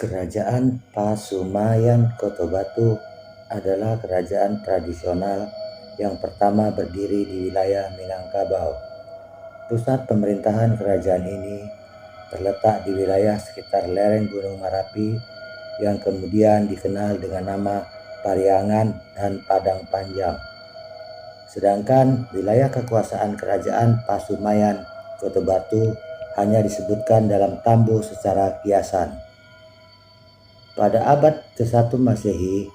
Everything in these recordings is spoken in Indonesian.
Kerajaan Pasumayan Kota Batu adalah kerajaan tradisional yang pertama berdiri di wilayah Minangkabau. Pusat pemerintahan kerajaan ini terletak di wilayah sekitar lereng Gunung Merapi yang kemudian dikenal dengan nama Pariangan dan Padang Panjang. Sedangkan wilayah kekuasaan kerajaan Pasumayan Kota Batu hanya disebutkan dalam tambu secara kiasan. Pada abad ke-1 Masehi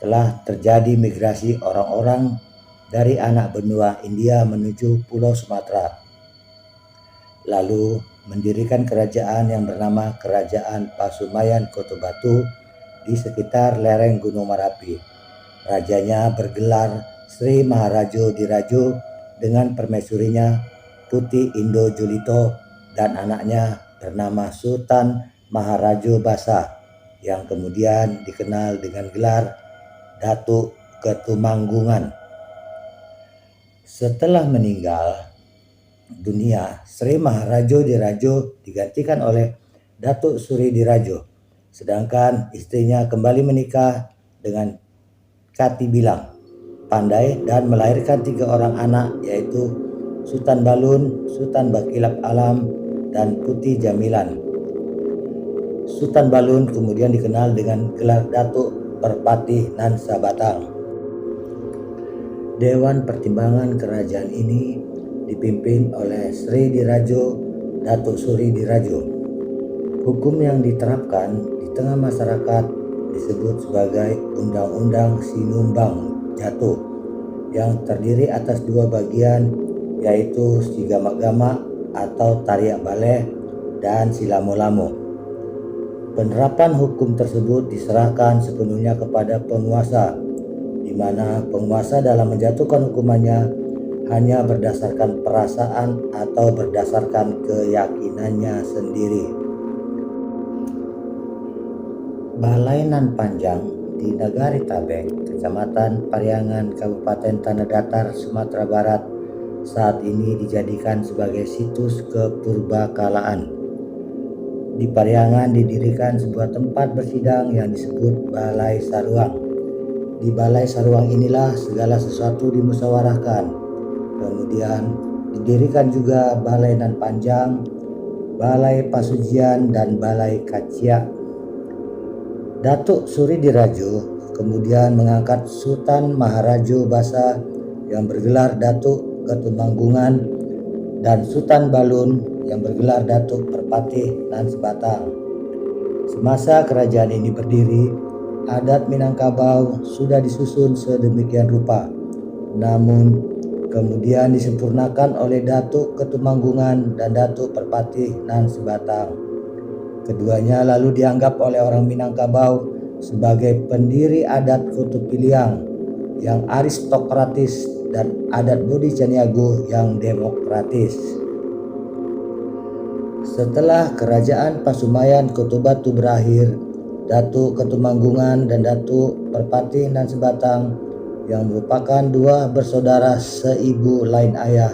telah terjadi migrasi orang-orang dari anak benua India menuju Pulau Sumatera, lalu mendirikan kerajaan yang bernama Kerajaan Pasumayan Kota Batu di sekitar lereng Gunung Merapi. Rajanya bergelar Sri Maharajo Dirajo dengan permaisurinya Putih Indo Julito dan anaknya bernama Sultan Maharajo Basa yang kemudian dikenal dengan gelar Datuk Ketumanggungan. Setelah meninggal dunia, Sri Maharajo Dirajo digantikan oleh Datuk Suri Dirajo, sedangkan istrinya kembali menikah dengan Kati Bilang Pandai dan melahirkan 3 orang anak, yaitu Sultan Balun, Sultan Bakilap Alam, dan Putih Jamilan. Sultan Balun kemudian dikenal dengan gelar Datuk Perpati Nan Sabatang. Dewan Pertimbangan kerajaan ini dipimpin oleh Sri Dirajo Datuk Suri Dirajo. Hukum yang diterapkan di tengah masyarakat disebut sebagai Undang-Undang Sinumbang Jatuh yang terdiri atas 2 bagian, yaitu Sigama-gama atau Tariak Baleh dan Silamo-lamo. Penerapan hukum tersebut diserahkan sepenuhnya kepada penguasa, di mana penguasa dalam menjatuhkan hukumannya hanya berdasarkan perasaan atau berdasarkan keyakinannya sendiri. Balai Nan Panjang di Nagari Tabeng, Kecamatan Pariangan, Kabupaten Tanah Datar, Sumatera Barat, saat ini dijadikan sebagai situs kepurbakalaan. Di Pariangan didirikan sebuah tempat bersidang yang disebut Balai Saruang. Di Balai Saruang inilah segala sesuatu dimusyawarahkan. Kemudian didirikan juga Balai Nan Panjang, Balai Pasujian, dan Balai Kaciak. Datuk Suri Dirajo kemudian mengangkat Sultan Maharajo Basa yang bergelar Datuk Ketumanggungan dan Sultan Balun yang bergelar Datuk Perpati Nan Sabatang. Semasa kerajaan ini berdiri, adat Minangkabau sudah disusun sedemikian rupa, namun kemudian disempurnakan oleh Datuk Ketumanggungan dan Datuk Perpati Nan Sabatang. Keduanya lalu dianggap oleh orang Minangkabau sebagai pendiri adat Kutub Piliang yang aristokratis dan adat Budi Caniago yang demokratis. Setelah kerajaan Pasumayan Kota Batu berakhir, Datuk Ketumanggungan dan Datuk Perpati Nan Sabatang yang merupakan 2 bersaudara seibu lain ayah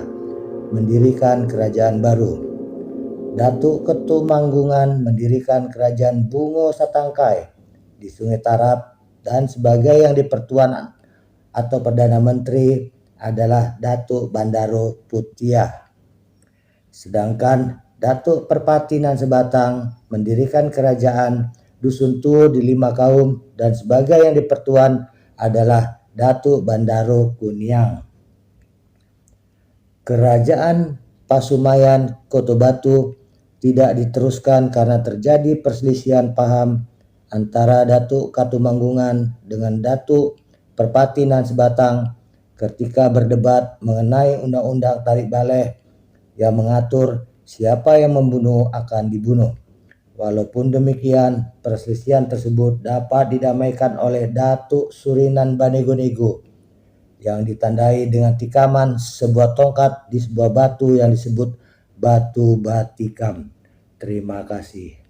mendirikan kerajaan baru. Datuk Ketumanggungan mendirikan kerajaan Bungo Satangkai di Sungai Tarap, dan sebagai yang dipertuan atau Perdana Menteri adalah Datuk Bandaro Putiah. Sedangkan Datuk Perpati Nan Sabatang mendirikan kerajaan Dusun Tuo di Lima Kaum, dan sebagai yang dipertuan adalah Datuk Bandaro Kuniang. Kerajaan Pasumayan Kota Batu tidak diteruskan karena terjadi perselisihan paham antara Datuk Ketumanggungan dengan Datuk Perpati Nan Sabatang ketika berdebat mengenai Undang-Undang Tarik Baleh yang mengatur siapa yang membunuh akan dibunuh. Walaupun demikian, perselisihan tersebut dapat didamaikan oleh Datuk Suri Nan Banego-nego yang ditandai dengan tikaman sebuah tongkat di sebuah batu yang disebut Batu Batikam. Terima kasih.